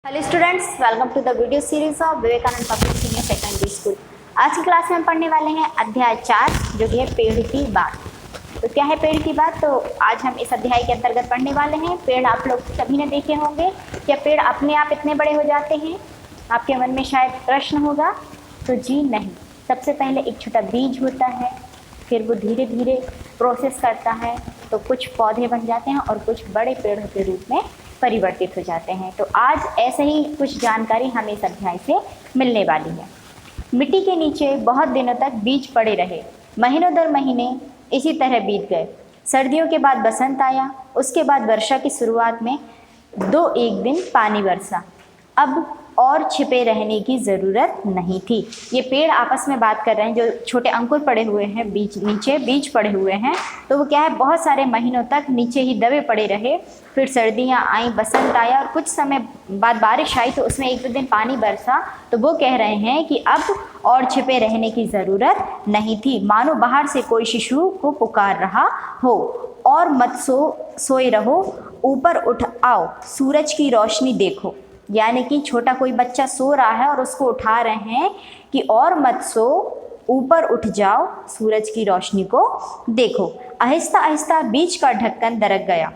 Hello students, welcome to the video series of Vivekananda public senior secondary school. आज की class में हम पढ़ने वाले हैं अध्याय 4 जो कि है पेड़ की बात। तो क्या है पेड़ की बात? तो आज हम इस अध्याय के अंतर्गत पढ़ने वाले हैं। पेड़ आप लोग सभी ने देखे होंगे। क्या पेड़ अपने आप इतने बड़े हो जाते हैं? आपके मन में शायद प्रश्न होगा। तो जी नहीं, सबसे पहले एक छोटा बीज होता है, फिर वो धीरे धीरे प्रोसेस करता है तो कुछ पौधे बन जाते हैं और कुछ बड़े पेड़ के रूप में परिवर्तित हो जाते हैं। तो आज ऐसे ही कुछ जानकारी हमें इस अध्याय से मिलने वाली है। मिट्टी के नीचे बहुत दिनों तक बीज पड़े रहे, महीनों दर महीने इसी तरह बीत गए। सर्दियों के बाद बसंत आया, उसके बाद वर्षा की शुरुआत में एक दिन पानी बरसा। अब और छिपे रहने की ज़रूरत नहीं थी। ये पेड़ आपस में बात कर रहे हैं। जो छोटे अंकुर पड़े हुए हैं, नीचे बीज पड़े हुए हैं, तो वो क्या है, बहुत सारे महीनों तक नीचे ही दबे पड़े रहे। फिर सर्दियाँ आई, बसंत आया और कुछ समय बाद बारिश आई, तो उसमें एक दो दिन पानी बरसा। तो वो कह रहे हैं कि अब और छिपे रहने की ज़रूरत नहीं थी, मानो बाहर से कोई शिशु को पुकार रहा हो। और मत सोए रहो, ऊपर उठ आओ, सूरज की रोशनी देखो। यानी कि छोटा कोई बच्चा सो रहा है और उसको उठा रहे हैं कि और मत सो, ऊपर उठ जाओ, सूरज की रोशनी को देखो। आहिस्ता आहिस्ता बीज का ढक्कन दरक गया।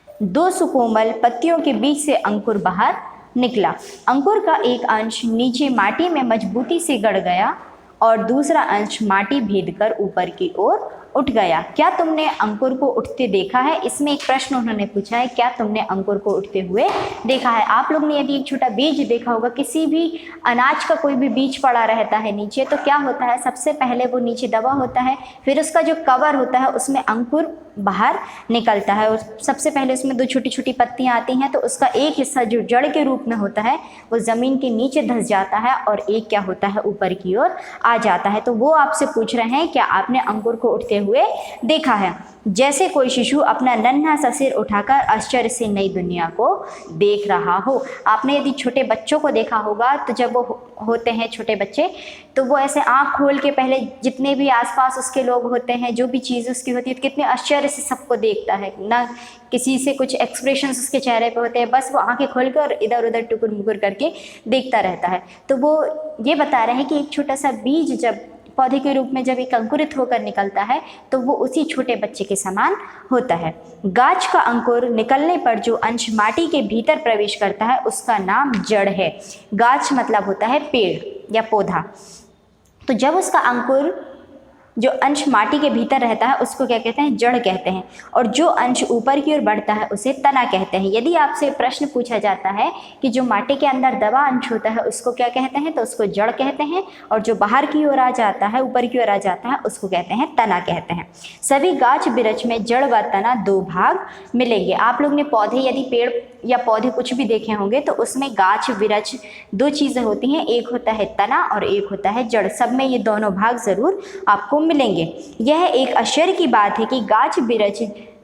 दो सुकोमल पत्तियों के बीच से अंकुर बाहर निकला। अंकुर का एक अंश नीचे माटी में मजबूती से गड़ गया और दूसरा अंश माटी भेद कर ऊपर की ओर उठ गया। क्या तुमने अंकुर को उठते देखा है? इसमें एक प्रश्न उन्होंने पूछा है, क्या तुमने अंकुर को उठते हुए देखा है? आप लोग ने यदि एक छोटा बीज देखा होगा, किसी भी अनाज का कोई भी बीज पड़ा रहता है नीचे, तो क्या होता है, सबसे पहले वो नीचे दबा होता है, फिर उसका जो कवर होता है उसमें अंकुर बाहर निकलता है और सबसे पहले उसमें दो छोटी छोटी पत्तियां आती हैं। तो उसका एक हिस्सा जो जड़ के रूप में होता है वो ज़मीन के नीचे धंस जाता है और एक क्या होता है, ऊपर की ओर आ जाता है। तो वो आपसे पूछ रहे हैं, क्या आपने अंकुर को उठते हुए देखा है? जैसे कोई शिशु अपना नन्हा सा सिर उठाकर आश्चर्य से नई दुनिया को देख रहा हो। आपने यदि छोटे बच्चों को देखा होगा, तो जब वो होते हैं छोटे बच्चे, तो वो ऐसे आँख खोल के पहले जितने भी आसपास उसके लोग होते हैं, जो भी चीज़ उसकी होती है, तो कितने आश्चर्य से सबको देखता है ना। किसी से कुछ एक्सप्रेशंस उसके चेहरे पे होते हैं, बस वो आंखें खोल कर इधर उधर टुकुर मुकुर करके देखता रहता है। तो वो ये बता रहे हैं कि एक छोटा सा बीज जब पौधे के रूप में जब एक अंकुरित होकर निकलता है तो वो उसी छोटे बच्चे के समान होता है। गाछ का अंकुर निकलने पर जो अंश माटी के भीतर प्रवेश करता है उसका नाम जड़ है। गाछ मतलब होता है पेड़ या पौधा। तो जब उसका अंकुर जो अंश माटी के भीतर रहता है उसको क्या कहते हैं? जड़ कहते हैं। और जो अंश ऊपर की ओर बढ़ता है उसे तना कहते हैं। यदि आपसे प्रश्न पूछा जाता है कि जो माटी के अंदर दबा अंश होता है उसको क्या कहते हैं, तो उसको जड़ कहते हैं। और जो बाहर की ओर आ जाता है, ऊपर की ओर आ जाता है, उसको कहते हैं तना कहते हैं। सभी गाछ बिरछ में जड़ व तना दो भाग मिलेंगे। आप लोग ने पौधे, यदि पेड़ या पौधे कुछ भी देखे होंगे, तो उसमें गाछ बिरछ दो चीज़ें होती हैं, एक होता है तना और एक होता है जड़। सब में ये दोनों भाग ज़रूर आपको मिलेंगे। यह एक आश्चर्य की बात है कि गाछ बिरछ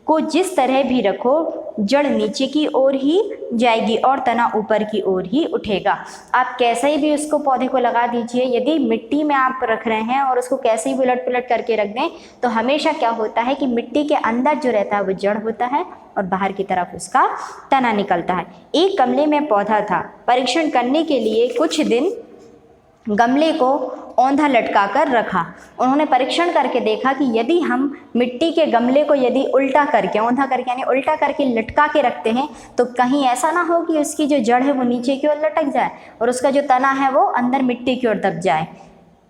को जिस तरह भी रखो, जड़ नीचे की ओर ही जाएगी और तना ऊपर की ओर ही उठेगा। आप कैसे ही भी उसको पौधे को लगा दीजिए, यदि मिट्टी में आप रख रहे हैं और उसको कैसे ही उलट पुलट करके रख दें, तो हमेशा क्या होता है कि मिट्टी के अंदर जो रहता है वो जड़ होता है और बाहर की तरफ उसका तना निकलता है। एक गमले में पौधा था। परीक्षण करने के लिए कुछ दिन गमले को औंधा लटका कर रखा। उन्होंने परीक्षण करके देखा कि यदि हम मिट्टी के गमले को यदि उल्टा करके, औंधा करके यानी उल्टा करके लटका के रखते हैं, तो कहीं ऐसा ना हो कि उसकी जो जड़ है वो नीचे की ओर लटक जाए और उसका जो तना है वो अंदर मिट्टी की ओर दब जाए।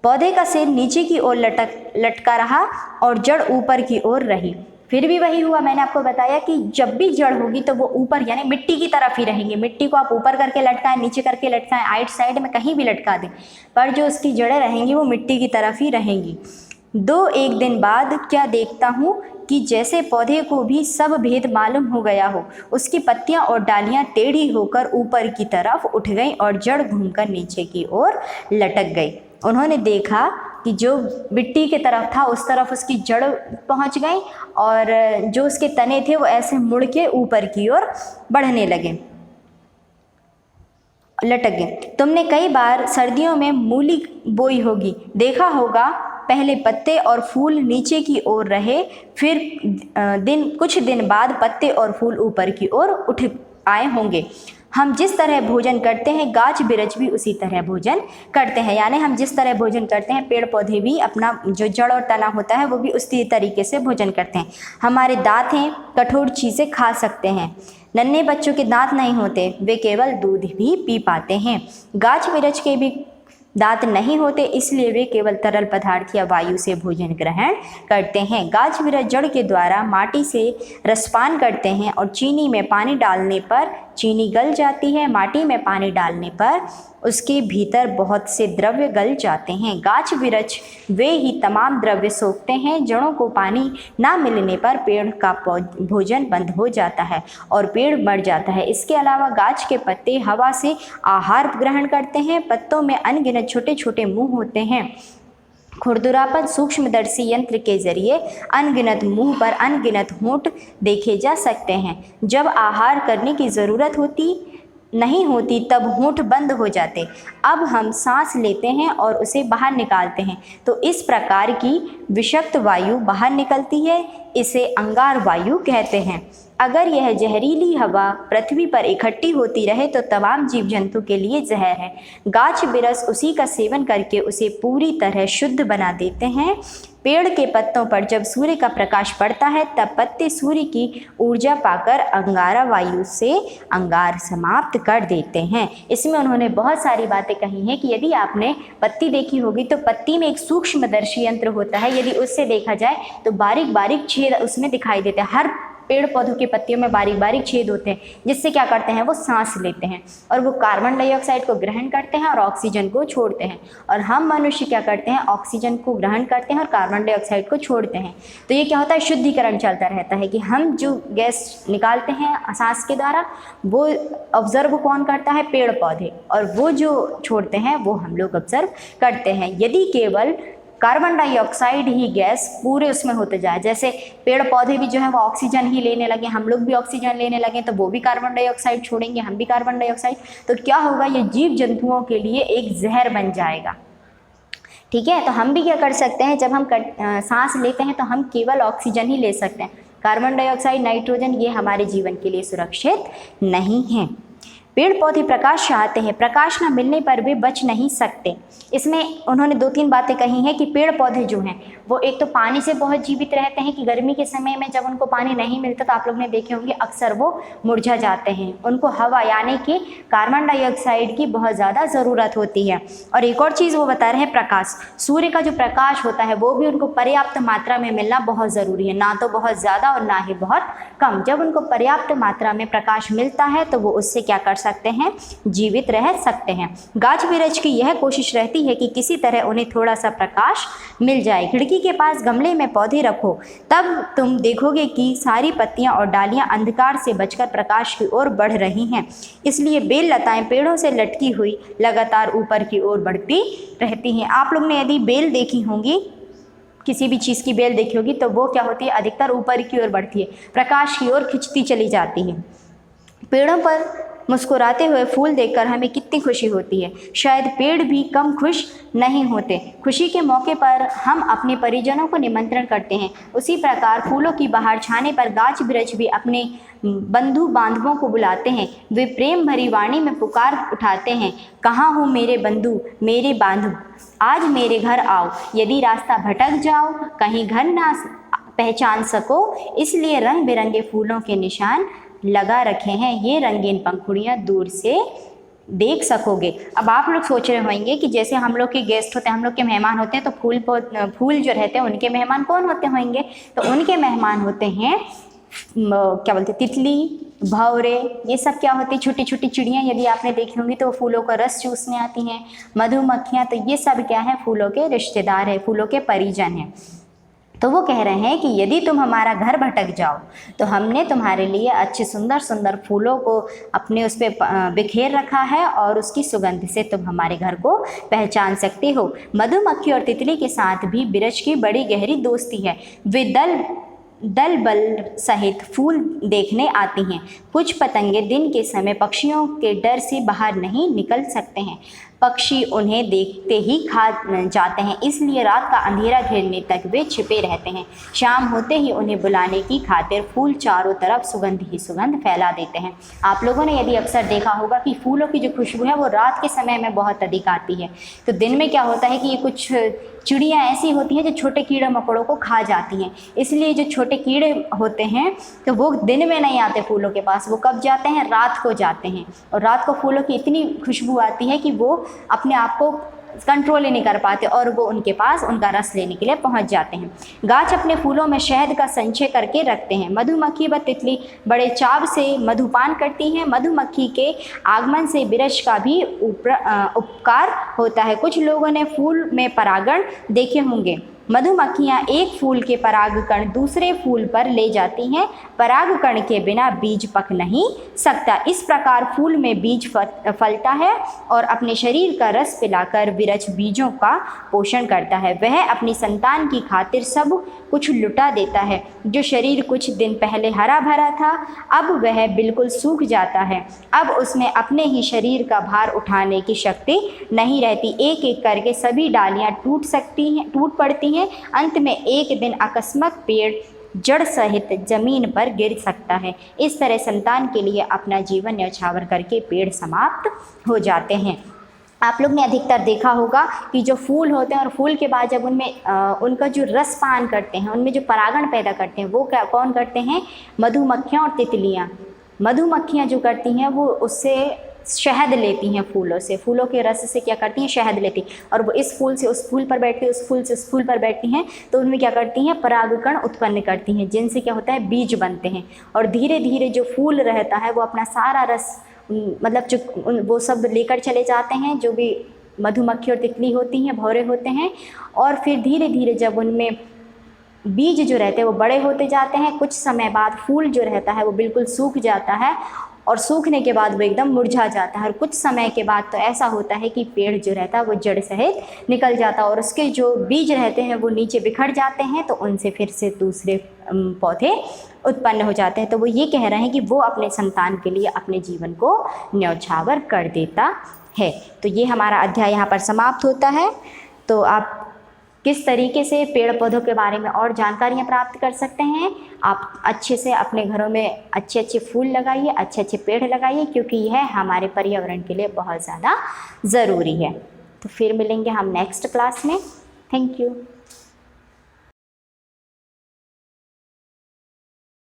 पौधे का सिर नीचे की ओर लटका रहा और जड़ ऊपर की ओर रही। फिर भी वही हुआ, मैंने आपको बताया कि जब भी जड़ होगी तो वो ऊपर यानी मिट्टी की तरफ ही रहेंगे। मिट्टी को आप ऊपर करके लटकाएं, नीचे करके लटकाएं, आइट साइड में कहीं भी लटका दें, पर जो उसकी जड़ें रहेंगी वो मिट्टी की तरफ ही रहेंगी। एक दिन बाद क्या देखता हूँ कि जैसे पौधे को भी सब भेद मालूम हो गया हो। उसकी पत्तियां और डालियां टेढ़ी होकर ऊपर की तरफ उठ गईं और जड़ घूमकर नीचे की ओर लटक गई। उन्होंने देखा कि जो मिट्टी की तरफ था उस तरफ उसकी जड़ पहुंच गई और जो उसके तने थे वो ऐसे मुड़ के ऊपर की ओर बढ़ने लगे, लटक गए। तुमने कई बार सर्दियों में मूली बोई होगी, देखा होगा पहले पत्ते और फूल नीचे की ओर रहे, फिर कुछ दिन बाद पत्ते और फूल ऊपर की ओर उठ आए होंगे। हम जिस तरह भोजन करते हैं गाछ बिरछ भी उसी तरह भोजन करते हैं, यानी हम जिस तरह भोजन करते हैं पेड़ पौधे भी अपना जो जड़ और तना होता है वो भी उसी तरीके से भोजन करते हैं। हमारे दांत हैं, कठोर चीज़ें खा सकते हैं। नन्हे बच्चों के दांत नहीं होते, वे केवल दूध भी पी पाते हैं। गाछ बिरछ के भी दांत नहीं होते, इसलिए वे केवल तरल पदार्थ या वायु से भोजन ग्रहण करते हैं। गाछ बिरछ जड़ के द्वारा माटी से रसपान करते हैं और चीनी में पानी डालने पर चीनी गल जाती है। माटी में पानी डालने पर उसके भीतर बहुत से द्रव्य गल जाते हैं। गाछ बिरछ वे ही तमाम द्रव्य सोखते हैं। जड़ों को पानी ना मिलने पर पेड़ का भोजन बंद हो जाता है और पेड़ मर जाता है। इसके अलावा गाछ के पत्ते हवा से आहार ग्रहण करते हैं। पत्तों में अनगिनत छोटे छोटे मुंह होते हैं। खुरदुरापन सूक्ष्मदर्शी यंत्र के जरिए अनगिनत मुंह पर अनगिनत होंठ देखे जा सकते हैं। जब आहार करने की ज़रूरत नहीं होती तब होंठ बंद हो जाते। अब हम सांस लेते हैं और उसे बाहर निकालते हैं तो इस प्रकार की विषाक्त वायु बाहर निकलती है। इसे अंगार वायु कहते हैं। अगर यह जहरीली हवा पृथ्वी पर इकट्ठी होती रहे तो तमाम जीव जंतु के लिए जहर है। गाछ बिरछ उसी का सेवन करके उसे पूरी तरह शुद्ध बना देते हैं। पेड़ के पत्तों पर जब सूर्य का प्रकाश पड़ता है तब पत्ते सूर्य की ऊर्जा पाकर अंगारा वायु से अंगार समाप्त कर देते हैं। इसमें उन्होंने बहुत सारी बातें कही हैं कि यदि आपने पत्ती देखी होगी तो पत्ती में एक सूक्ष्मदर्शी यंत्र होता है। यदि उससे देखा जाए तो बारीक बारीक छेद उसमें दिखाई देते हैं। हर पेड़ पौधों की पत्तियों में बारीक बारीक छेद होते हैं, जिससे क्या करते हैं वो सांस लेते हैं और वो कार्बन डाइऑक्साइड को ग्रहण करते हैं और ऑक्सीजन को छोड़ते हैं। और हम मनुष्य क्या करते हैं, ऑक्सीजन को ग्रहण करते हैं और कार्बन डाइऑक्साइड को छोड़ते हैं। तो ये क्या होता है, शुद्धिकरण चलता रहता है कि हम जो गैस निकालते हैं सांस के द्वारा वो ऑब्जर्व कौन करता है, पेड़ पौधे, और वो जो छोड़ते हैं वो हम लोग ऑब्जर्व करते हैं। यदि केवल कार्बन डाइऑक्साइड ही गैस पूरे उसमें होते जाए, जैसे पेड़ पौधे भी जो है वो ऑक्सीजन ही लेने लगे, हम लोग भी ऑक्सीजन लेने लगे, तो वो भी कार्बन डाइऑक्साइड छोड़ेंगे, हम भी कार्बन डाइऑक्साइड, तो क्या होगा, ये जीव जंतुओं के लिए एक जहर बन जाएगा। ठीक है, तो हम भी क्या कर सकते हैं, जब हम सांस लेते हैं तो हम केवल ऑक्सीजन ही ले सकते हैं। कार्बन डाइऑक्साइड, नाइट्रोजन ये हमारे जीवन के लिए सुरक्षित नहीं है। पेड़ पौधे प्रकाश चाहते हैं, प्रकाश न मिलने पर वे बच नहीं सकते। इसमें उन्होंने 2-3 बातें कही हैं कि पेड़ पौधे जो हैं वो एक तो पानी से बहुत जीवित रहते हैं कि गर्मी के समय में जब उनको पानी नहीं मिलता तो आप लोग ने देखे होंगे अक्सर वो मुरझा जाते हैं। उनको हवा यानी कि कार्बन डाइऑक्साइड की बहुत ज़्यादा ज़रूरत होती है। और एक और चीज़ वो बता रहे हैं, प्रकाश, सूर्य का जो प्रकाश होता है वो भी उनको पर्याप्त मात्रा में मिलना बहुत ज़रूरी है, ना तो बहुत ज़्यादा और ना ही बहुत कम। जब उनको पर्याप्त मात्रा में प्रकाश मिलता है तो वो उससे क्या कर सकते हैं, जीवित रह सकते हैं। गाछ बिरछ की यह कोशिश रहती है कि किसी तरह उन्हें थोड़ा सा प्रकाश मिल जाए। खिड़की के पास गमले में पौधे रखो, तब तुम देखोगे कि सारी पत्तियां और डालियां अंधकार से बचकर प्रकाश की ओर बढ़ रही हैं। इसलिए बेल लताएं पेड़ों से लटकी हुई लगातार ऊपर की ओर बढ़ती रहती हैं। आप लोग ने यदि बेल देखी होंगी, किसी भी चीज़ की बेल देखी होगी, तो वो क्या होती है, अधिकतर ऊपर की ओर बढ़ती है, प्रकाश की ओर खिंचती चली जाती है। पेड़ों पर मुस्कुराते हुए फूल देखकर हमें कितनी खुशी होती है। शायद पेड़ भी कम खुश नहीं होते। खुशी के मौके पर हम अपने परिजनों को निमंत्रण करते हैं। उसी प्रकार फूलों की बहार छाने पर गाछ बिरछ भी अपने बंधु बांधवों को बुलाते हैं। वे प्रेम भरी वाणी में पुकार उठाते हैं, कहाँ हो मेरे बंधु, मेरे बांधव, आज मेरे घर आओ। यदि रास्ता भटक जाओ, कहीं घर ना पहचान सको, इसलिए रंग बिरंगे फूलों के निशान लगा रखे हैं, ये रंगीन पंखुड़ियाँ दूर से देख सकोगे। अब आप लोग सोच रहे होंगे कि जैसे हम लोग के गेस्ट होते हैं, हम लोग के मेहमान होते हैं, तो फूल जो रहते हैं उनके मेहमान कौन होते होंगे, तो उनके मेहमान होते हैं क्या बोलते हैं, तितली, भंवरे, ये सब क्या होती है, छोटी छोटी चिड़ियाँ। यदि आपने देखी होंगी तो फूलों का रस चूसने आती हैं। मधुमक्खियाँ, तो ये सब क्या है, फूलों के रिश्तेदार है, फूलों के परिजन हैं। तो वो कह रहे हैं कि यदि तुम हमारा घर भटक जाओ तो हमने तुम्हारे लिए अच्छे सुंदर सुंदर फूलों को अपने उस पर बिखेर रखा है और उसकी सुगंध से तुम हमारे घर को पहचान सकते हो। मधुमक्खी और तितली के साथ भी बिरछ की बड़ी गहरी दोस्ती है। वे दल बल सहित फूल देखने आती हैं। कुछ पतंगे दिन के समय पक्षियों के डर से बाहर नहीं निकल सकते हैं। पक्षी उन्हें देखते ही खा जाते हैं, इसलिए रात का अंधेरा घिरने तक वे छिपे रहते हैं। शाम होते ही उन्हें बुलाने की खातिर फूल चारों तरफ सुगंध ही सुगंध फैला देते हैं। आप लोगों ने यदि अक्सर देखा होगा कि फूलों की जो खुशबू है वो रात के समय में बहुत अधिक आती है। तो दिन में क्या होता है कि ये कुछ चिड़ियाँ ऐसी होती हैं जो छोटे कीड़े मकोड़ों को खा जाती हैं, इसलिए जो छोटे कीड़े होते हैं तो वो दिन में नहीं आते फूलों के पास, वो कब जाते हैं, रात को जाते हैं। और रात को फूलों की इतनी खुशबू आती है कि वो अपने आप को कंट्रोल ही नहीं कर पाते और वो उनके पास उनका रस लेने के लिए पहुंच जाते हैं। गाछ अपने फूलों में शहद का संचय करके रखते हैं। मधुमक्खी व तितली बड़े चाव से मधुपान करती हैं। मधुमक्खी के आगमन से बिरछ का भी उपकार होता है। कुछ लोगों ने फूल में परागण देखे होंगे। मधुमक्खियाँ एक फूल के परागकण दूसरे फूल पर ले जाती हैं। परागकण के बिना बीज पक नहीं सकता। इस प्रकार फूल में बीज फलता है और अपने शरीर का रस पिलाकर विरच बीजों का पोषण करता है। वह अपनी संतान की खातिर सब कुछ लुटा देता है। जो शरीर कुछ दिन पहले हरा भरा था, अब वह बिल्कुल सूख जाता है। अब उसमें अपने ही शरीर का भार उठाने की शक्ति नहीं रहती। एक एक करके सभी डालियाँ टूट पड़ती हैं। अंत में एक दिन अकस्मात पेड़ जड़ सहित जमीन पर गिर सकता है। इस तरह संतान के लिए अपना जीवन न्यौछावर करके पेड़ समाप्त हो जाते हैं। आप लोग ने अधिकतर देखा होगा कि जो फूल होते हैं और फूल के बाद जब उनमें उनका जो रस पान करते हैं, उनमें जो परागण पैदा करते हैं, वो कौन करते हैं, मधुमक्खियाँ और तितलियाँ। मधुमक्खियाँ जो करती हैं वो उससे शहद लेती हैं, फूलों से, फूलों के रस से क्या करती हैं, शहद लेती, और वो इस फूल से उस फूल पर बैठती है, उस फूल से उस फूल पर बैठती हैं, तो उनमें क्या करती हैं, परागकण उत्पन्न करती हैं, जिनसे क्या होता है, बीज बनते हैं। और धीरे धीरे जो फूल रहता है वो अपना सारा रस मतलब जो वो सब लेकर चले जाते हैं, जो भी मधुमक्खी और तितली होती हैं, भौरे होते हैं। और फिर धीरे धीरे जब उनमें बीज जो रहते हैं वो बड़े होते जाते हैं, कुछ समय बाद फूल जो रहता है वो बिल्कुल सूख जाता है और सूखने के बाद वो एकदम मुरझा जाता है। और कुछ समय के बाद तो ऐसा होता है कि पेड़ जो रहता है वो जड़ सहित निकल जाता है और उसके जो बीज रहते हैं वो नीचे बिखर जाते हैं, तो उनसे फिर से दूसरे पौधे उत्पन्न हो जाते हैं। तो वो ये कह रहे हैं कि वो अपने संतान के लिए अपने जीवन को न्यौछावर कर देता है। तो ये हमारा अध्याय यहाँ पर समाप्त होता है। तो आप किस तरीके से पेड़ पौधों के बारे में और जानकारियाँ प्राप्त कर सकते हैं, आप अच्छे से अपने घरों में अच्छे अच्छे फूल लगाइए, अच्छे अच्छे पेड़ लगाइए, क्योंकि यह हमारे पर्यावरण के लिए बहुत ज़्यादा ज़रूरी है। तो फिर मिलेंगे हम नेक्स्ट क्लास में। Thank you.